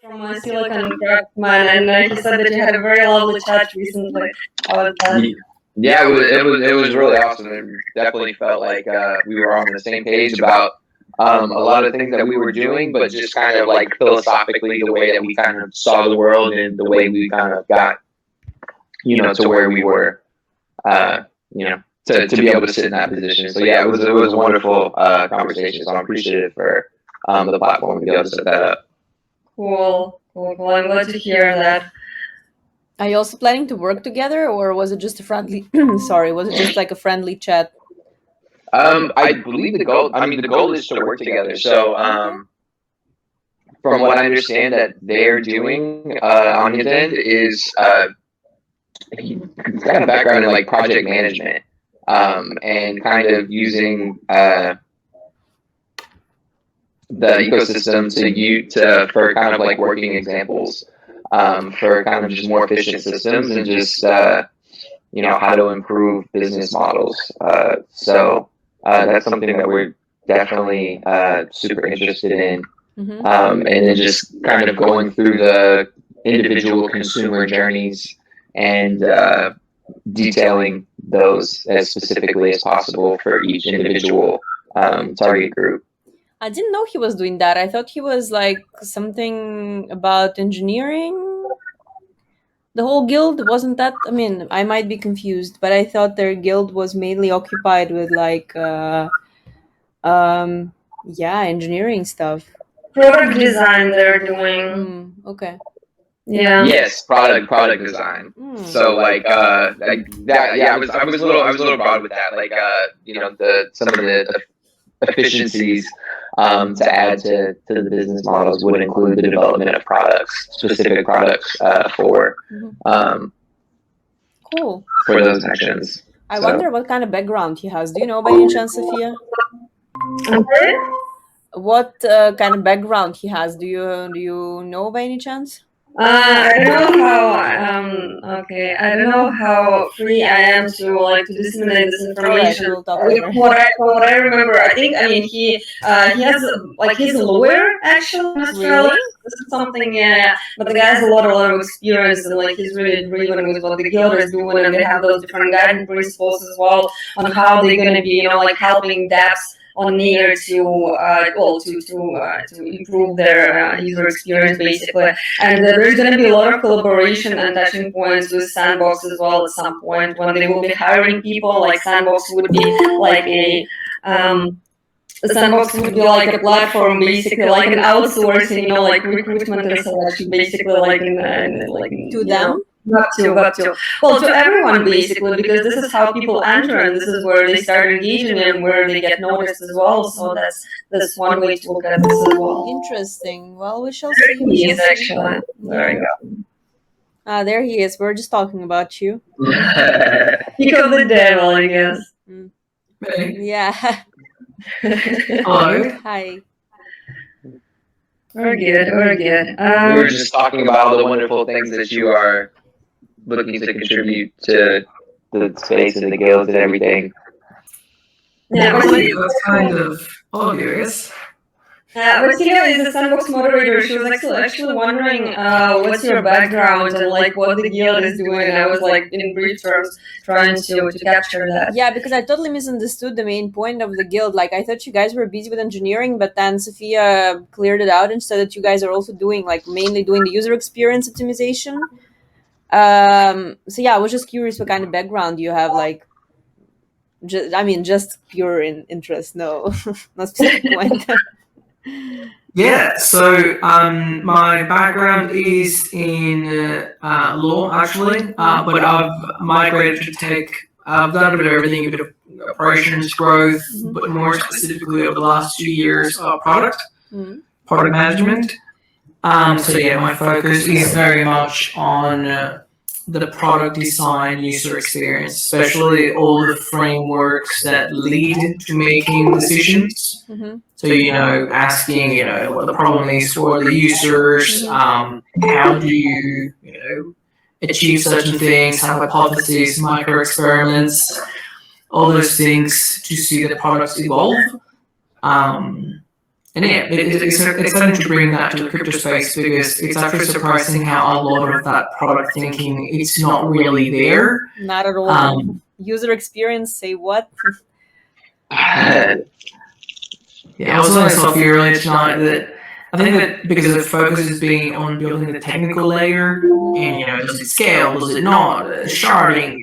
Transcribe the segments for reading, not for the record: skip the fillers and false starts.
from Silicon Craftsman, and he said that you had a very lovely chat recently. How was that? Yeah, it was really awesome. It definitely felt like we were on the same page about a lot of things that we were doing, but just kind of like philosophically the way that we kind of saw the world and the way we kind of got to where we were, uh, you know to be able to sit in that position. So yeah, it was a wonderful conversation. So I'm appreciative for the platform to be able to set that up. Cool. I'm glad to hear that. Are you also planning to work together, or was it just a friendly? Sorry, was it just like a friendly chat? I believe the goal. I mean, the goal is to work together. So, from what I understand that they're doing on his end is he's got a background in like project management, and kind of using the ecosystem for kind of like working examples, for kind of just more efficient systems and just how to improve business models. So that's something that we're definitely super interested in. And then just kind of going through the individual consumer journeys and detailing those as specifically as possible for each individual target group. I didn't know he was doing that. I thought he was like something about engineering. The whole guild wasn't that. I mean, I might be confused, but I thought their guild was mainly occupied with like, engineering stuff. Product design they're doing. Okay. Yeah. Yes, product design. So like that. Yeah, I was a little broad with that. Like some of the efficiencies to add to the business models would include the development of specific products for cool for those actions. I wonder what kind of background he has. Do you know by any chance, Sophia? Okay. What kind of background he has? Do you know by any chance? I don't know I don't know how free I am to disseminate this information. We'll talk later. From what I remember, he has he's a lawyer actually in Australia. Really? This is something, yeah. But the guy has a lot of experience, and he's really driven with what the guild is doing, and they have those different guiding principles as well on how they're going to be, helping dApps on there to improve their user experience basically. And there's going to be a lot of collaboration and touching points with Sandbox as well at some point when they will be hiring people. Like Sandbox would be like a platform, basically like an outsourcing, recruitment and selection, basically to them. Got to. Well, to everyone basically, because this is how people enter, and this is where they start engaging and where they get noticed as well. So that's one way to look at this as well. Interesting. Well, we shall There see. he is, actually. There you go. There he is. We're just talking about you. Pick of the devil, I guess. Yeah. Hello. Hi. We're good. We were just talking about all the wonderful things that you are looking to contribute to the space and the guilds and everything. Yeah, That's kind of obvious. Vasilia is the Sandbox moderator. She was actually wondering what's your background and what the guild is doing. I was in brief terms trying to capture that. Yeah, because I totally misunderstood the main point of the guild. I thought you guys were busy with engineering, but then Sophia cleared it out and said that you guys are also doing mainly doing the user experience optimization. So yeah, I was just curious what kind of background you have. Just pure interest. No, not specific point. Yeah, so my background is in law, actually, but I've migrated to tech. I've done a bit of everything, a bit of operations, growth, but more specifically over the last 2 years, product management. So yeah, my focus is very much on the product design, user experience, especially all the frameworks that lead to making decisions. So, asking, what the problem is for the users, how do you, achieve certain things, have hypotheses, micro experiments, all those things to see the products evolve. And yeah, it's exciting to bring that to the crypto space because it's actually surprising how a lot of that product thinking it's not really there. Not at all. User experience, say what? Yeah, I was on Sophie earlier tonight that I think that because the focus is being on building the technical layer, and does it scale, does it not, sharding.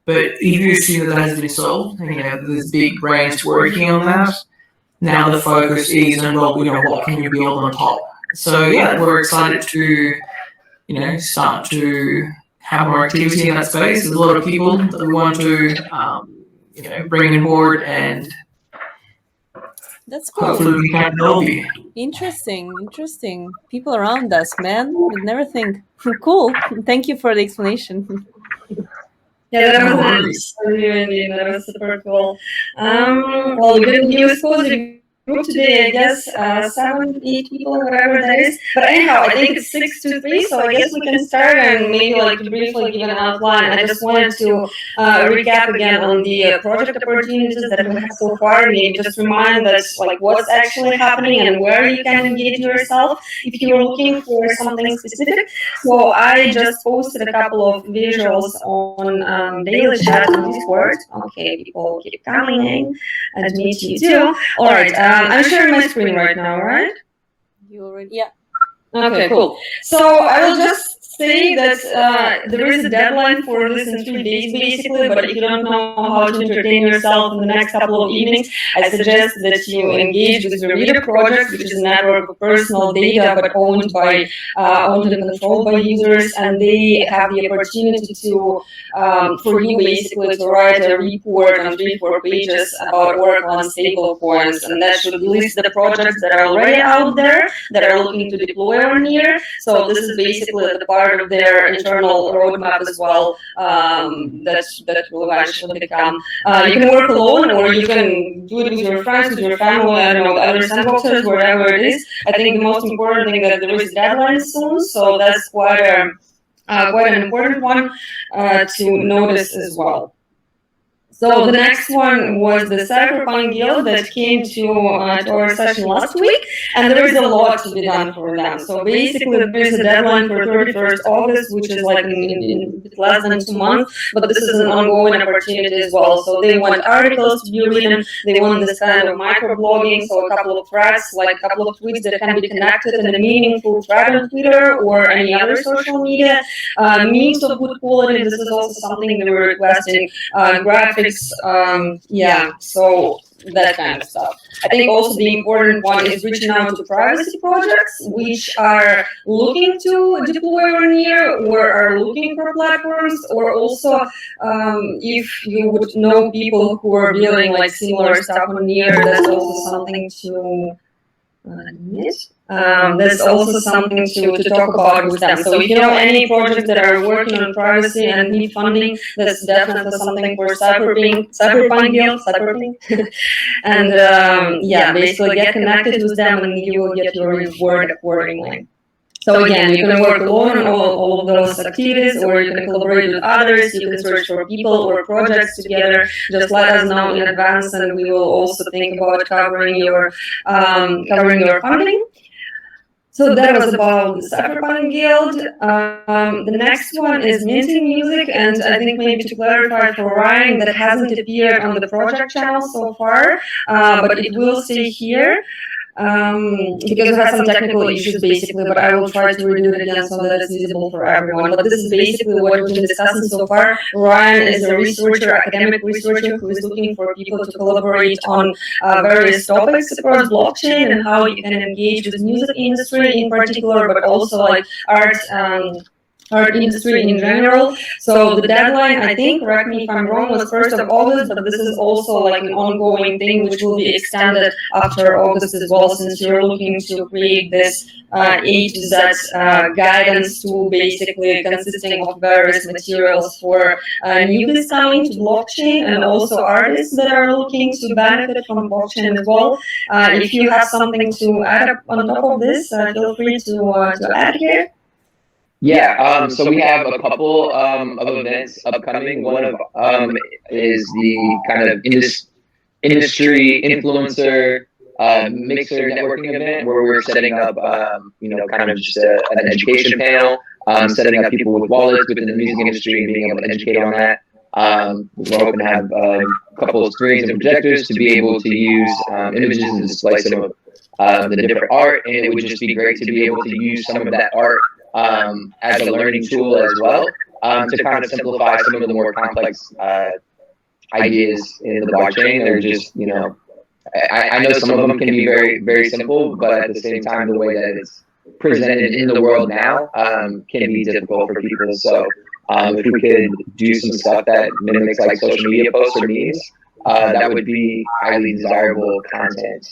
But if you assume that has been solved, and there's big brains working on that, now the focus is on what can you build on top. So yeah, we're excited to start to have more activity in that space. There's a lot of people that we want to bring on board, and that's cool. Hopefully we can help you. Interesting. People around us, man. You'd never think. Cool. Thank you for the explanation. Yeah, that was nice. That was super cool. Well, we didn't use code group today, I guess 7, 8 people, whatever that is. But anyhow, I think it's 6 to 3, so I guess we can start and maybe like to briefly give an outline. I just wanted to recap again on the project opportunities that we have so far. Maybe just remind us like what's actually happening and where you can engage yourself if you're looking for something specific. So I just posted a couple of visuals on daily chat on Discord. Okay, people keep coming in, and me too. All right. I'm sharing my screen right now, right? You already, yeah. Okay, cool. So I will just say that there is a deadline for this in 3 days, basically, but if you don't know how to entertain yourself in the next couple of evenings, I suggest that you engage with the Reader project, which is a network of personal data, but owned and controlled by users, and they have the opportunity to, for you basically, to write a report on 3-4 pages about Oracle on stablecoins, and that should list the projects that are already out there that are looking to deploy on here. So this is basically the part of their internal roadmap as well that will eventually become. You can work alone, or you can do it with your friends, with your family, I don't know, other sandboxers, wherever it is. I think the most important thing that there is deadline soon, so that's quite an important one to notice as well. So the next one was the Cypherpunk Guild that came to our session last week, and there is a lot to be done for them. So basically, there is a deadline for 31st August, which is like in less than 2 months, but this is an ongoing opportunity as well. So they want articles to be written, they want this kind of microblogging, so a couple of threads, like a couple of tweets that can be connected in a meaningful thread on Twitter or any other social media. Memes of good quality, this is also something they were requesting, graphics, so that kind of stuff. I think also the important one is reaching out to privacy projects which are looking to deploy on here or are looking for platforms, or also if you would know people who are building like similar stuff on here, that's also something to there's also something to talk about with them. So if you know any projects that are working on privacy and need funding, that's definitely something for Cypherpunk Guild, and basically get connected with them and you will get your reward accordingly. So again, you can work alone on all of those activities, or you can collaborate with others, you can search for people or projects together. Just let us know in advance and we will also think about covering your funding. So that was about the Cypherpunk Guild. The next one is minting music, and I think maybe to clarify for Ryan, that hasn't appeared on the project channel so far, but it will stay here. Because it has some technical issues basically, but I will try to redo it again so that it's visible for everyone. But this is basically what we've been discussing so far. Ryan is a researcher, academic researcher, who is looking for people to collaborate on various topics across blockchain and how you can engage with the music industry in particular, but also like art industry in general. So the deadline, I think, correct me if I'm wrong, was 1st of August, but this is also like an ongoing thing which will be extended after August as well, since you're looking to create this A to Z guidance tool, basically consisting of various materials for newbies coming to blockchain and also artists that are looking to benefit from blockchain as well. If you have something to add up on top of this, feel free to add here. Yeah, so we have a couple of events upcoming. One of is the kind of industry influencer mixer networking event where we're setting up, kind of just an education panel, setting up people with wallets within the music industry and being able to educate on that. We're hoping to have a couple of screens and projectors to be able to use images and display some of the different art, and it would just be great to be able to use some of that art as a learning tool as well, to kind of simplify some of the more complex ideas in the blockchain. They're just, I know some of them can be very, very simple, but at the same time, the way that it's presented in the world now can be difficult for people. So if we could do some stuff that mimics like social media posts or memes, that would be highly desirable content.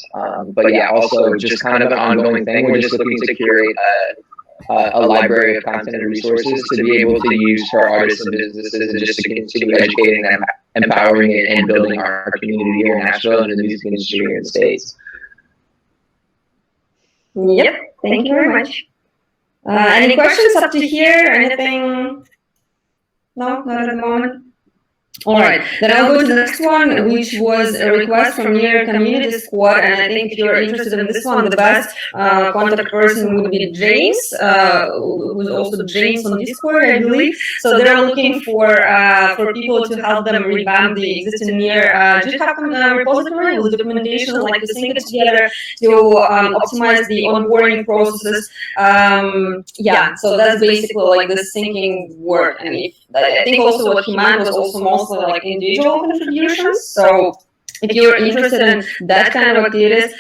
But yeah, also just kind of an ongoing thing. We're just looking to curate a library of content and resources to be able to use for artists and businesses, and just to continue educating them, empowering and building our community here in Nashville and in the music industry here in the States. Yep, thank you very much. Any questions up to here? Anything? No, not at the moment. All right, then I'll go to the next one, which was a request from your community squad, and I think if you're interested in this one, the best contact person would be James, who's also James on Discord, I believe. So they're looking for people to help them revamp the existing near GitHub repository with documentation, like to sync it together, to optimize the onboarding processes. Yeah, so that's basically like the syncing work, and I think also what he meant was also mostly like individual contributions. So if you're interested in that kind of activities,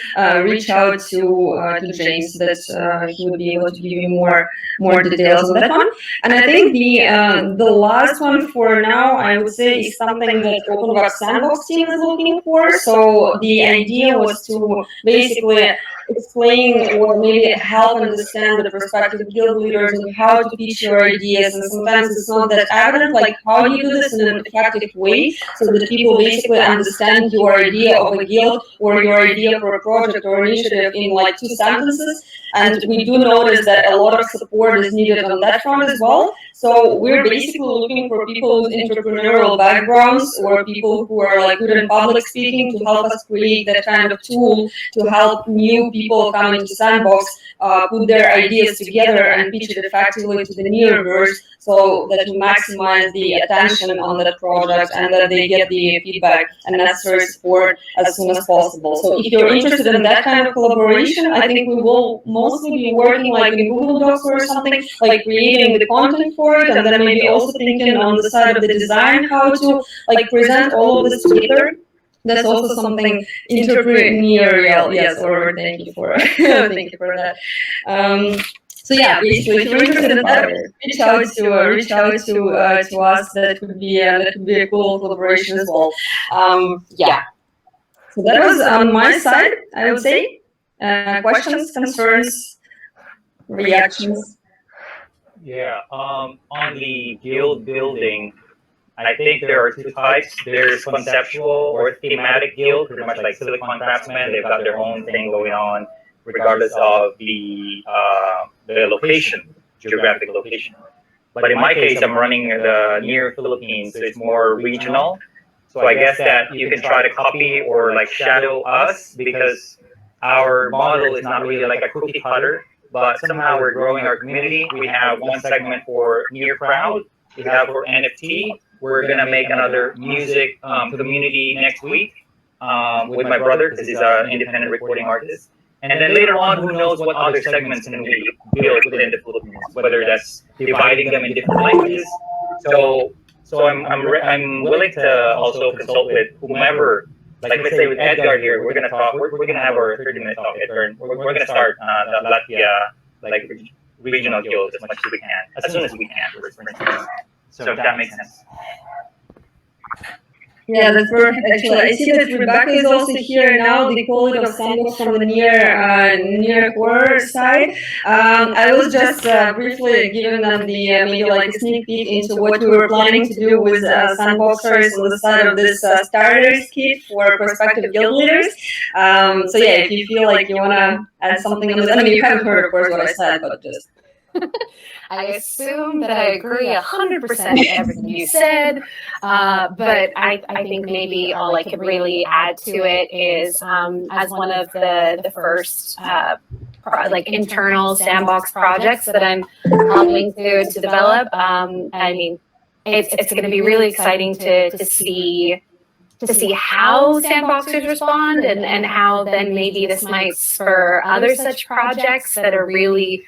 reach out to James. That he would be able to give you more details on that one. And I think the last one for now, I would say, is something that OpenWeb Sandbox team is looking for. So the idea was to basically explain or maybe help understand the prospective guild leaders and how to pitch your ideas. And sometimes it's not that evident, like how do you do this in an effective way so that people basically understand your idea of a guild or your idea for a project or initiative in like 2 sentences. And we do notice that a lot of support is needed on that front as well. So we're basically looking for people with entrepreneurial backgrounds or people who are like good in public speaking to help us create that kind of tool to help new people coming to Sandbox put their ideas together and pitch it effectively to the nearverse, so that we maximize the attention on that project and that they get the feedback and necessary support as soon as possible. So if you're interested in that kind of collaboration, I think we will mostly be working like in Google Docs or something, like creating the content for it, and then maybe also thinking on the side of the design how to like present all of this together. That's also something entrepreneurial. Yes, or thank you for thank you for that. So yeah, basically, if you're interested in that, reach out to us. That could be a cool collaboration as well. Yeah. So that was on my side, I would say. Questions, concerns, reactions. Yeah. On the guild building, I think there are 2 types. There's conceptual or thematic guild, pretty much like Silicon Craftsmen. They've got their own thing going on, regardless of the location, geographic location. But in my case, I'm running the near Philippines, so it's more regional. So I guess that you can try to copy or like shadow us, because our model is not really like a cookie cutter, but somehow we're growing our community. We have one segment for near crowd. We have for NFT. We're going to make another music community next week with my brother, because he's an independent recording artist. And then later on, who knows what other segments can we build within the Philippines, whether that's dividing them in different languages. So I'm willing to also consult with whomever. Like let's say with Edgar here, we're gonna talk. We're gonna have our 30-minute talk, Edgar. We're gonna start the Latvia like regional guild as much as we can, as soon as we can, for instance. So if that makes sense. Yeah, that's perfect. Actually, I see that Rebecca is also here now. They call it of Sandbox from the near core side. I was just briefly giving them the maybe like a sneak peek into what we were planning to do with Sandboxers on the side of this starters kit for prospective guild leaders. So yeah, if you feel like you wanna add something on this, I mean, you haven't heard, of course, what I said, but just I assume that I agree 100% with everything you said, but I think maybe all I could really add to it is as one of the first like internal sandbox projects that I'm helping to develop. I mean, it's going to be really exciting to see how sandboxers respond and how then maybe this might spur other such projects that are really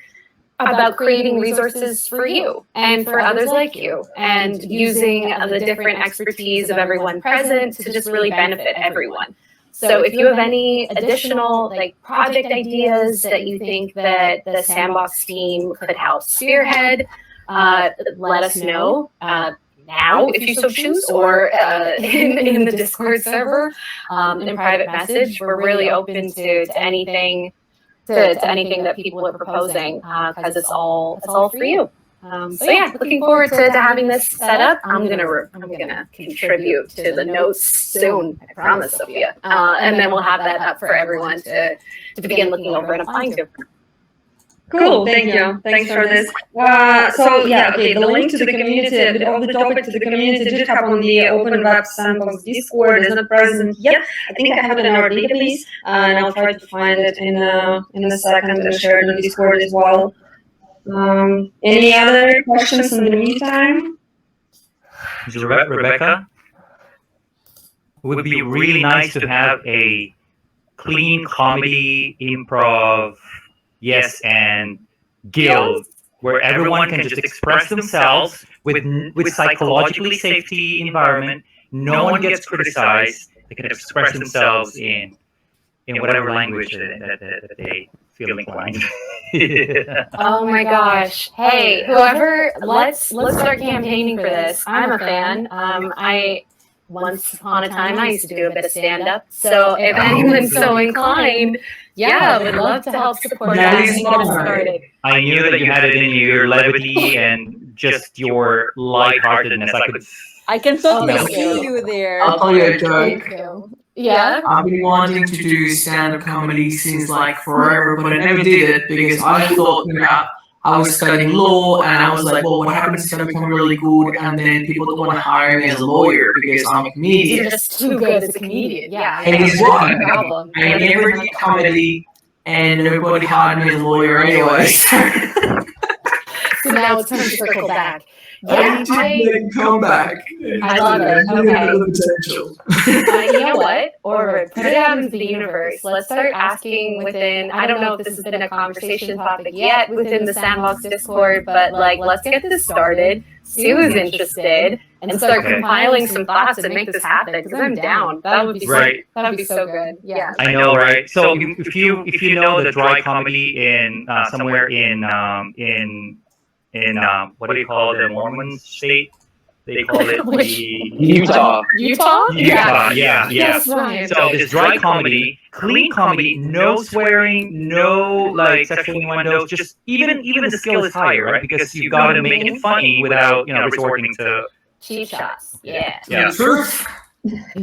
about creating resources for you and for others like you and using the different expertise of everyone present to just really benefit everyone. So if you have any additional like project ideas that you think that the sandbox team could help spearhead, let us know now if you so choose, or in the Discord server, in private message. We're really open to anything that people are proposing because it's all for you. So yeah, looking forward to having this set up. I'm gonna contribute to the notes soon. I promise, Sophia. And then we'll have that up for everyone to begin looking over and applying to. Cool, thank you. Thanks for this. So yeah, okay, the link to the community, of the topic to the community GitHub on the Open Web Sandbox Discord is not present yet. I think I have it in our database, and I'll try to find it in a second and share it on Discord as well. Any other questions in the meantime? Rebecca, it would be really nice to have a clean comedy improv and guild where everyone can just express themselves with psychologically safety environment. No one gets criticized. They can express themselves in whatever language that they feel inclined. Oh my gosh! Hey, whoever, let's start campaigning for this. I'm a fan. Once upon a time, I used to do a bit of stand-up. So if anyone's so inclined, yeah, would love to help support that and get us started. I knew that you had it in your levity and just your lightheartedness. I can totally Thank see you. you there. I'll tell you a joke. Thank you. Yeah. I've been wanting to do stand-up comedy since like forever, but I never did it because I thought, I was studying law and I was like, well, what happens if I become really good and then people don't want to hire me as a lawyer because I'm a comedian? You're just too good as a comedian. Yeah. And guess what? Problem. I never did comedy and nobody hired me as a lawyer anyway. So now it's time to circle back. I need to come back. I love it. Okay. Potential. You know what? Or put it out into the universe. Let's start asking within, I don't know if this has been a conversation topic yet within the Sandbox Discord, but like, let's get this started. See who's interested and start compiling some thoughts and make this happen because I'm down. That would be that would be so good. Yeah. I know, right? So if you know the dry comedy in somewhere in what do you call the Mormon state? They call it Utah. Utah? Yeah. Yes, right. So this dry comedy, clean comedy, no swearing, no like sexual innuendos, just even the skill is higher, right? Because you got to make it funny without resorting to cheap shots. Yeah. And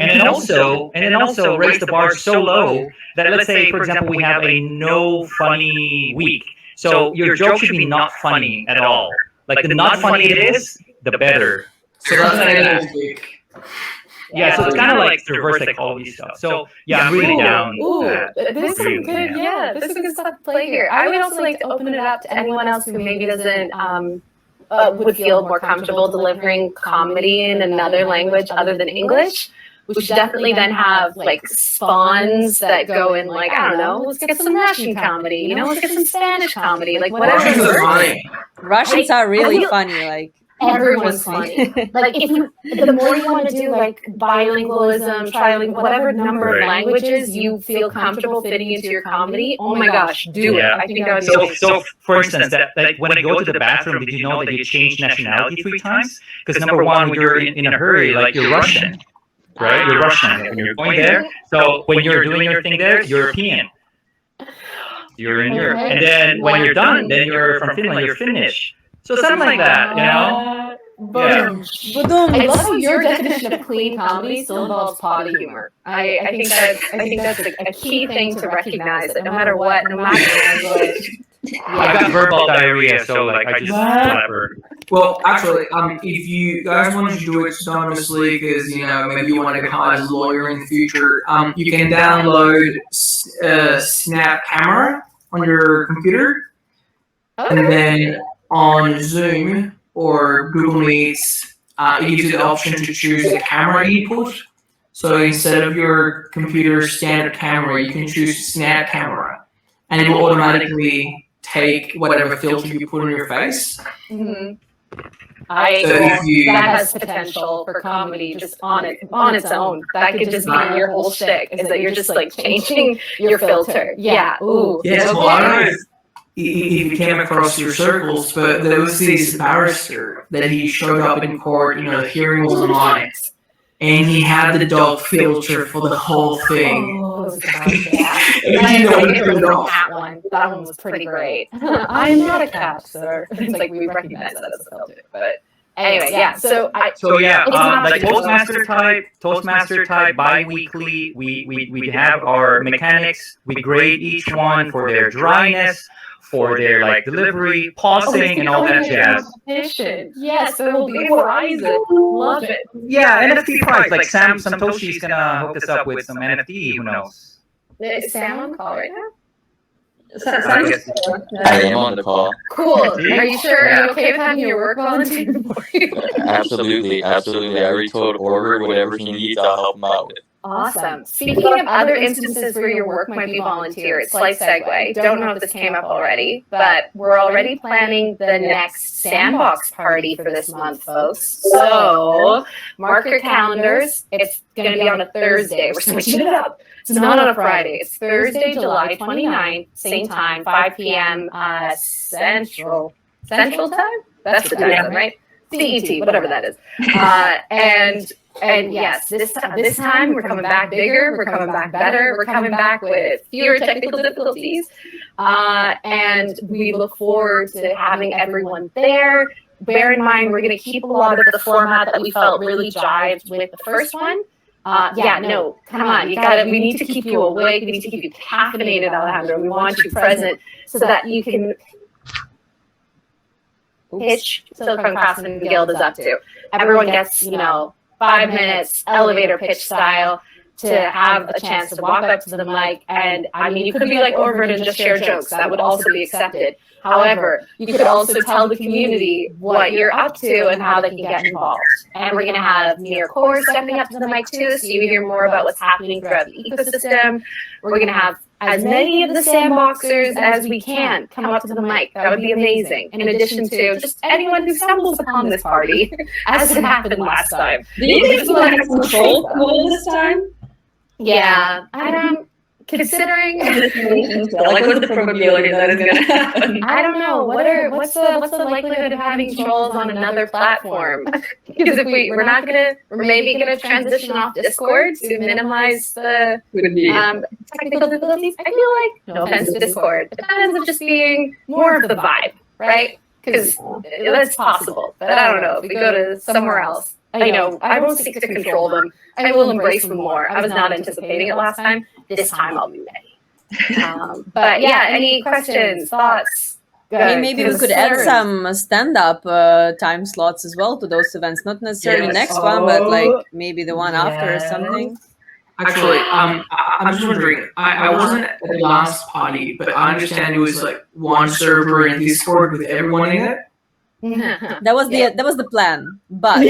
then also raise the bar so low that let's say, for example, we have a no funny week. So your joke should be not funny at all. Like the not funny it is, the better. So that's an week. Yeah, so it's kind of like reverse psychology stuff. So yeah, I'm really down. Ooh, there's some good, there's some good stuff to play here. I would also like to open it up to anyone else who maybe doesn't would feel more comfortable delivering comedy in another language other than English. We should definitely then have like spawns that go in like, I don't know, let's get some Russian comedy, let's get some Spanish comedy, like whatever. Russians are funny. Russians are really funny, like everyone's funny. Like the more you want to do like bilingualism, trilingual, whatever number of languages you feel comfortable fitting into your comedy, oh my gosh, do it. I think that would be so for instance, that like when I go to the bathroom, did you know that you change nationality 3 times? Because number one, when you're in a hurry, like you're Russian. Right? You're Russian when you're going there. So when you're doing your thing there, European. You're in Europe. And then when you're done, then you're from Finland, you're Finnish. So something like that, Boom. I love how your definition of clean comedy still involves potty humor. I think that's a key thing to recognize that no matter what, no matter the language. I've got verbal diarrhea, so like I just blabber. Well, actually, if you guys want to do it anonymously, because maybe you want to get hired as a lawyer in the future, you can download Snap Camera on your computer, and then on Zoom or Google Meets, it gives you the option to choose the camera input. So instead of your computer's standard camera, you can choose Snap Camera, and it will automatically take whatever filter you put on your face. Mm-hmm. That has potential for comedy just on its own. That could just be your whole shtick, is that you're just like changing your filter. Yeah. Ooh. Yes, well, I don't know if you came across your circles, but there was this barrister that he showed up in court, the hearing was online, and he had the dog filter for the whole thing. Oh, that one was pretty great. I'm not a cat, sir. It's like we recognize that as a filter, but anyway, yeah. So like Toastmaster type, bi-weekly. We have our mechanics. We grade each one for their dryness, for their like delivery, pausing, and all that jazz. Competition. Yes, there will be prizes. Love it. Yeah, NFT prize. Like Sam Toshi's gonna hook us up with some NFT. Who knows? Is Sam on call right now? I am on the call. Cool. Are you sure? Are you okay with having your work volunteer for you? Absolutely. I already told Order whatever he needs, I'll help him out with. Awesome. Speaking of other instances where your work might be volunteer, slight segue. Don't know if this came up already, but we're already planning the next sandbox party for this month, folks. So mark your calendars. It's going to be on a Thursday. We're switching it up. It's not on a Friday. It's Thursday, July 29th, same time, 5 p.m. Central time? That's the time, right? CET, whatever that is. And yes, this time we're coming back bigger, we're coming back better, we're coming back with fewer technical difficulties, and we look forward to having everyone there. Bear in mind, we're going to keep a lot of the format that we felt really jived with the first one. Come on, we need to keep you awake, we need to keep you caffeinated, Alejandro. We want you present so that you can pitch Silicon Craftsman Guild is up to. Everyone gets, 5 minutes, elevator pitch style, to have a chance to walk up to the mic. And I mean, you could be like Orvin and just share jokes. That would also be accepted. However, you could also tell the community what you're up to and how they can get involved. And we're going to have Mir Core stepping up to the mic too, so you hear more about what's happening throughout the ecosystem. We're going to have as many of the sandboxers as we can come up to the mic. That would be amazing. In addition to just anyone who stumbles upon this party, as it happened last time. Do you think we'll have control tool this time? Yeah, I don't. Considering, like, what's the probability that is going to happen? I don't know. What's the likelihood of having trolls on another platform? Because if we're maybe gonna transition off Discord to minimize the technical difficulties. I feel like, no offense to Discord, it ends up just being more of the vibe, right? Because that's possible, but I don't know. If we go to somewhere else, I won't seek to control them. I will embrace them more. I was not anticipating it last time. This time I'll be ready. But yeah, any questions, thoughts? Maybe we could add some stand-up time slots as well to those events. Not necessarily next one, but like maybe the one after or something. Actually, I'm just wondering. I wasn't at the last party, but I understand it was like one server in Discord with everyone in it. That was the plan, but.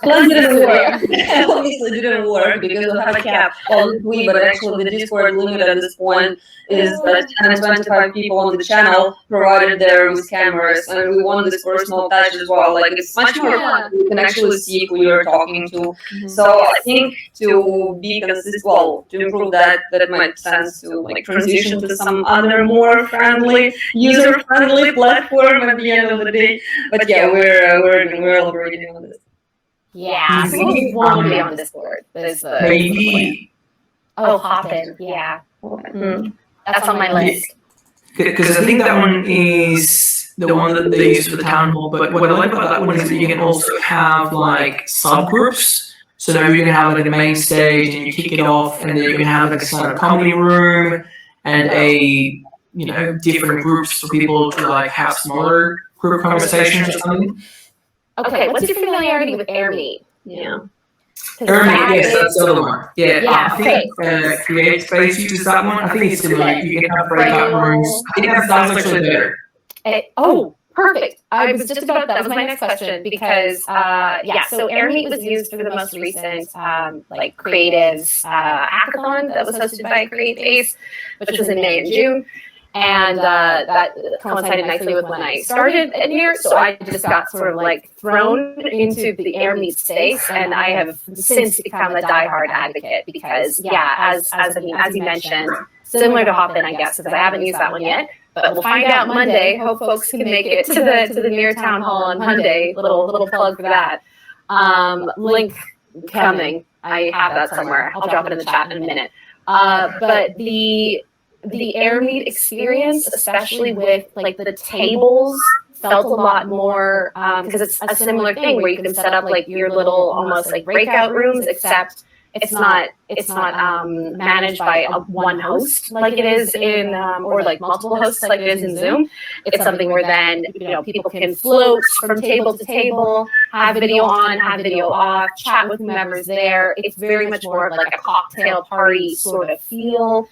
Plans didn't work. Obviously didn't work because we have a cap on Twitter, but actually the Discord limit at this point is that 10 to 25 people on the channel, provided they're with cameras, and we want this personal touch as well. Like, it's much more fun. You can actually see who you're talking to. Mm-hmm. So I think to be consistent, to improve that might make sense to like transition to some other more friendly, user-friendly platform at the end of the day. But yeah, we're elaborating on this. Yeah, we want to be on Discord. Maybe. Hop in. Yeah. Mm-hmm. That's on my list. Because I think that one is the one that they use for the town hall. But what I like about that one is that you can also have like subgroups. So now you can have like the main stage and you kick it off, and then you can have like a stand-up comedy room and a different groups for people to like have smaller group conversations or something. Okay, what's your familiarity with AirMeet? Yeah. Ermit, yes, that's the other one. Yeah, Yeah, I think Create Space uses that one. I think it's similar. You can have breakout rooms. I think that's actually better. Perfect. I was just about, that was my next question because, so AirMeet was used for the most recent, creatives hackathon that was hosted by CreateSpace, which was in May and June. And that coincided nicely with when I started in here. So I just got sort of like thrown into the AirMeet space, and I have since become a diehard advocate because, as you mentioned, similar to Hopin, I guess, because I haven't used that one yet. But we'll find out Monday. Hope folks can make it to the near town hall on Monday. Little plug for that. Link coming. I have that somewhere. I'll drop it in the chat in a minute. But the AirMeet experience, especially with like the tables, felt a lot more because it's a similar thing where you can set up like your little almost like breakout rooms, except it's not managed by one host like it is in or like multiple hosts like it is in Zoom. It's something where then people can float from table to table, have video on, have video off, chat with whomever's there. It's very much more of like a cocktail party sort of feel.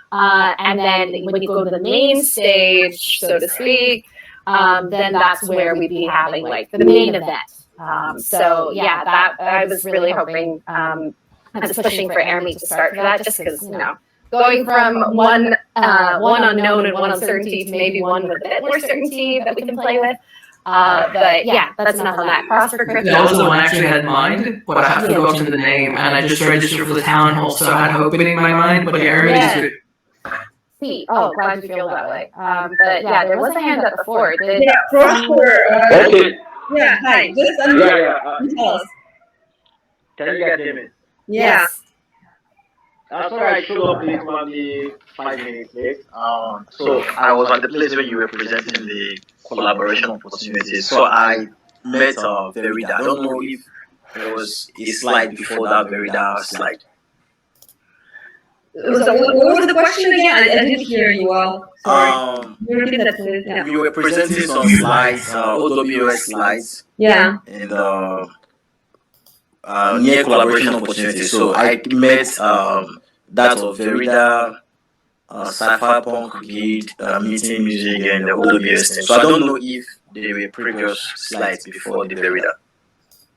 And then when you go to the main stage, so to speak, then that's where we'd be having like the main event. That I was really hoping. I was pushing for AirMeet to start for that, just because going from one unknown and one uncertainty to maybe one with a bit more certainty that we can play with. That's enough on that. Cross for crypto. That was the one I actually had in mind, but I have forgotten the name, and I just registered for the town hall, so I had Hopin in my mind. But AirMeet is good. Glad you feel that way. There was a hand up before. For sure. Okay. Hi. Just tell us. Can you guys hear me? Yes. Sorry, I showed up late, probably 5 minutes late. So I was at the place where you were presenting the collaboration opportunities. So I met Verida. I don't know if there was a slide before that Verida slide. So what was the question again? I didn't hear you well. Sorry. Repeat that, please. Yeah. You were presenting some slides, OWS slides. Yeah. And near collaboration opportunities. So I met that of Verida, Cypherpunk Guide, Meeting Music, and the OWS team. So I don't know if there were previous slides before the Verida.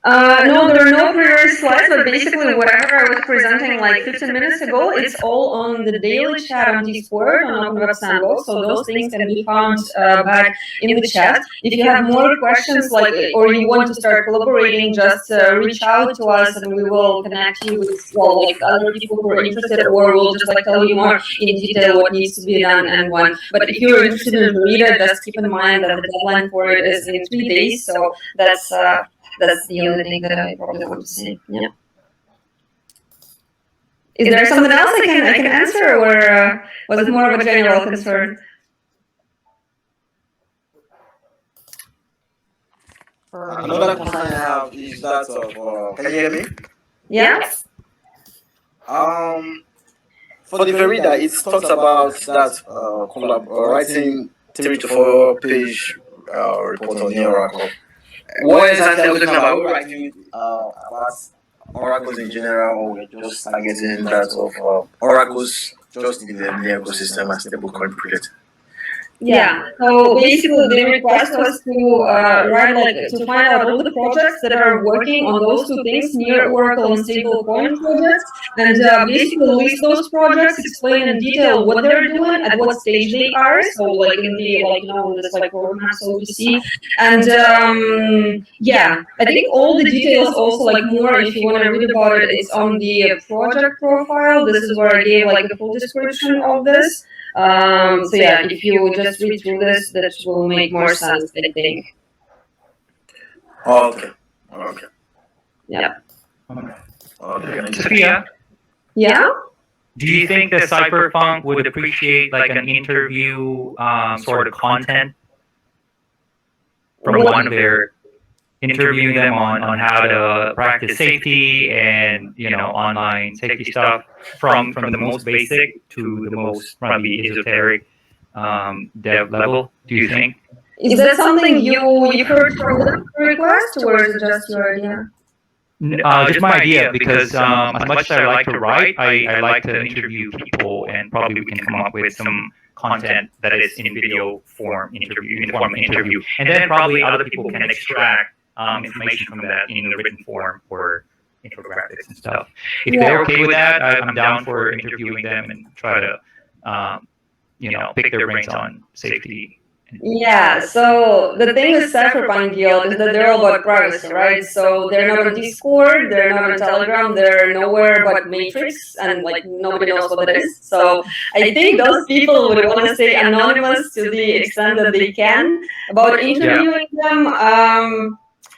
No, there are no previous slides, but basically whatever I was presenting like 15 minutes ago, it's all on the daily chat on Discord on Open Web Sandbox, so those things can be found back in the chat. If you have more questions or you want to start collaborating, just reach out to us and we will connect you with other people who are interested, or we'll just tell you more in detail what needs to be done and when. But if you're interested in Verida, just keep in mind that the deadline for it is in 3 days, so that's the only thing that I probably want to say. Yeah. Is there something else I can answer, or was it more of a general concern? Another concern I have is that of can you hear me? Yes. For the Verida, it talks about that writing 3 to 4 page report on the Oracle. What exactly are we talking about? We're writing about oracles in general, or we're just targeting that of oracles just in the ecosystem as stablecoin project? Yeah, so basically the request was to to find out all the projects that are working on those two things, near Oracle and stablecoin projects, and basically list those projects, explain in detail what they're doing, at what stage they are, so in the this roadmap, so to see, and I think all the details also more if you want to read about it, it's on the project profile. This is where I gave the full description of this. If you just read through this, that will make more sense, I think. Okay. Yeah. Okay. Sophia? Yeah? Do you think that Cypherpunk would appreciate an interview sort of content from one of their interviewing them on how to practice safety and online safety stuff from the most basic to the most probably esoteric dev level, do you think? Is that something you heard from the request, or is it just your idea? Just my idea, because as much as I like to write, I like to interview people, and probably we can come up with some content that is in video form interview, and then probably other people can extract information from that in the written form or infographics and stuff. If they're okay with that, I'm down for interviewing them and try to pick their brains on safety. Yeah, so the thing with Cypherpunk Guild is that they're all about privacy, right? So they're not on Discord, they're not on Telegram, they're nowhere but Matrix, and like nobody knows what that is. So I think those people would want to stay anonymous to the extent that they can. About interviewing them,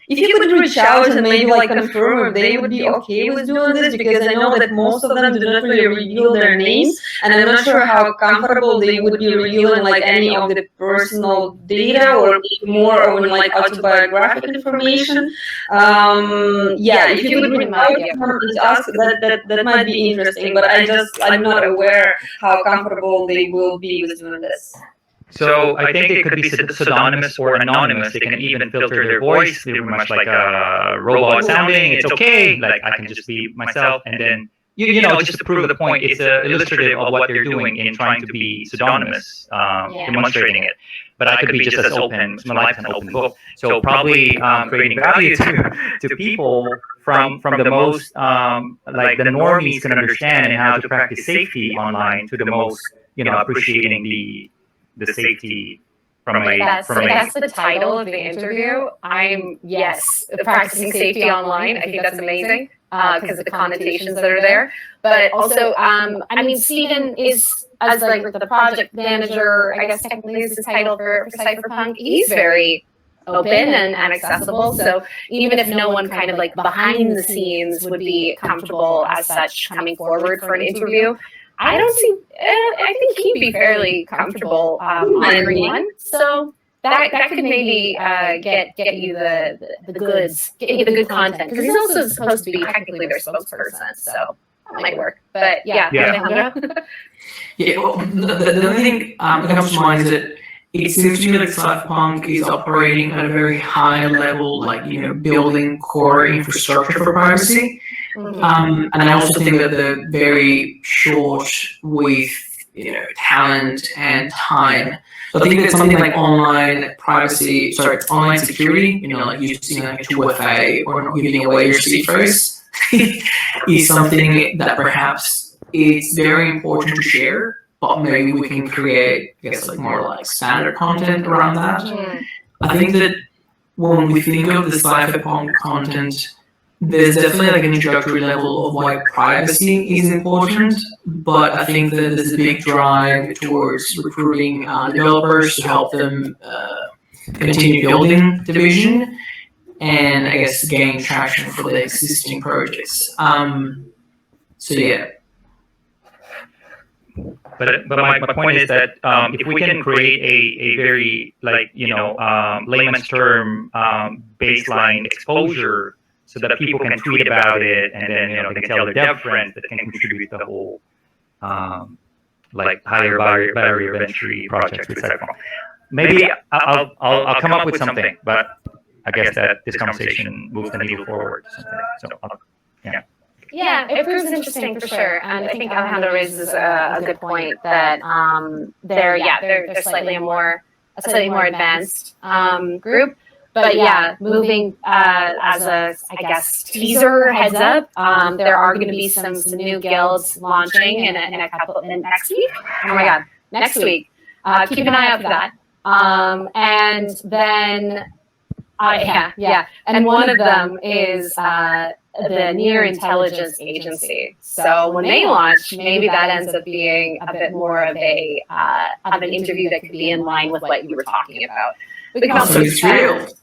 if you could reach out and maybe like confirm if they would be okay with doing this, because I know that most of them do not really reveal their names, and I'm not sure how comfortable they would be revealing like any of the personal data or more on like autobiographic information. Yeah, if you could reach out and ask, that might be interesting, but I'm not aware how comfortable they will be with doing this. So I think it could be pseudonymous or anonymous. They can even filter their voice. They're much like a robot sounding. It's okay. Like I can just be myself, and then you know, just to prove the point, it's illustrative of what they're doing in trying to be pseudonymous, demonstrating it. But I could be just as open. My life's an open book. So probably creating value to people from the most like the normies can understand and how to practice safety online to the most appreciating the safety from a that's the title of the interview. I'm practicing safety online. I think that's amazing because of the connotations that are there. But also, I mean, Steven is as like the project manager. I guess technically is the title for Cypherpunk. He's very open and accessible. So even if no one kind of like behind the scenes would be comfortable as such coming forward for an interview, I don't see. I think he'd be fairly comfortable honoring one. So that could maybe get you the goods, get you the good content, because he's also supposed to be technically their spokesperson. So that might work. But yeah. Well, the only thing that comes to mind is that it seems to me like Cypherpunk is operating at a very high level, like building core infrastructure for privacy. And I also think that they're very short with talent and time. So I think that something like online security, like using like a 2FA or not giving away your seed phrase, is something that perhaps it's very important to share, but maybe we can create, I guess, like more like standard content around that. I think that when we think of the Cypherpunk content, there's definitely like an introductory level of why privacy is important, but I think that there's a big drive towards recruiting developers to help them continue building the vision and I guess gain traction for the existing projects. So yeah. But my point is that if we can create a very layman's term baseline exposure, so that people can tweet about it, and then they can tell their dev friends that can contribute to the whole higher barrier of entry projects with Cypherpunk. Maybe I'll come up with something, but I guess that this conversation moves the needle forward. So yeah, it proves interesting for sure, and I think Alejandro raises a good point that they're slightly more advanced group. But yeah, moving as a, I guess, teaser heads up, there are going to be some new guilds launching in next week. Oh my God, next week. Keep an eye out for that. And then, and one of them is the Near Intelligence Agency. So when they launch, maybe that ends up being a bit more of an interview that could be in line with what you were talking about. We can also expect.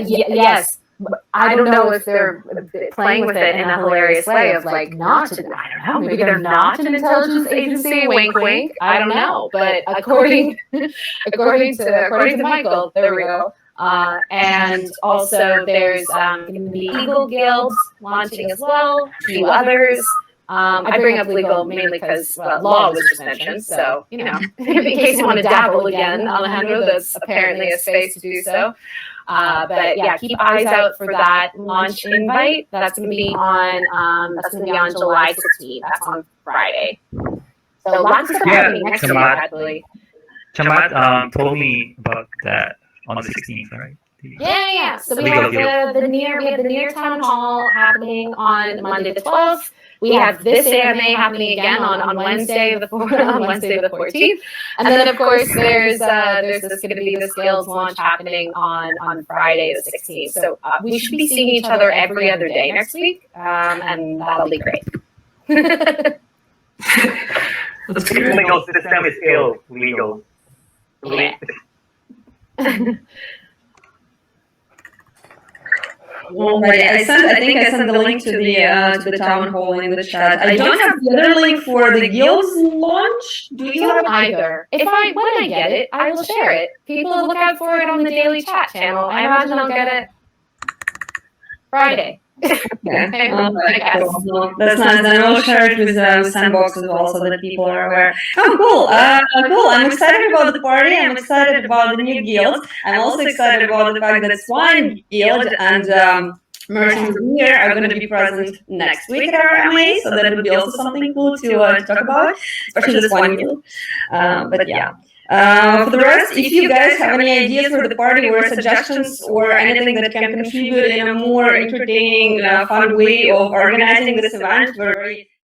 Yes, I don't know if they're playing with it in a hilarious way of like I don't know, maybe they're not an intelligence agency, wink wink, I don't know, but according to Michael, there we go. And also there's going to be legal guilds launching as well, a few others. I bring up legal mainly because law was just mentioned. So, you know, in case you want to dabble again, Alejandro, that's apparently a space to do so. But yeah, keep eyes out for that launch invite. That's going to be on July 16th. That's on Friday. So lots of stuff happening next week, actually. Chamat told me about that on the 16th, right? Yeah. So we have the near town hall happening on Monday the 12th. We have this AMA happening again on Wednesday the 14th, and then of course there's this going to be the Scales launch happening on Friday the 16th. So we should be seeing each other every other day next week, and that'll be great. The legal system is still legal. Yeah. Alrighty, I think I sent the link to the town hall in the chat. I don't have the other link for the guild's launch. Do you have either? When I get it, I will share it. People look out for it on the daily chat channel. I imagine I'll get it Friday. Okay. Cool. That's nice. Then I'll share it with Sandbox as well, so that people are aware. Oh, cool. Cool. I'm excited about the party. I'm excited about the new guild. I'm also excited about the fact that Swine Guild and Merchants here are going to be present next week at our MA, so that would be also something cool to talk about, especially the Swine Guild. But yeah. For the rest, if you guys have any ideas for the party or suggestions or anything that can contribute in a more entertaining, fun way of organizing this event, we're very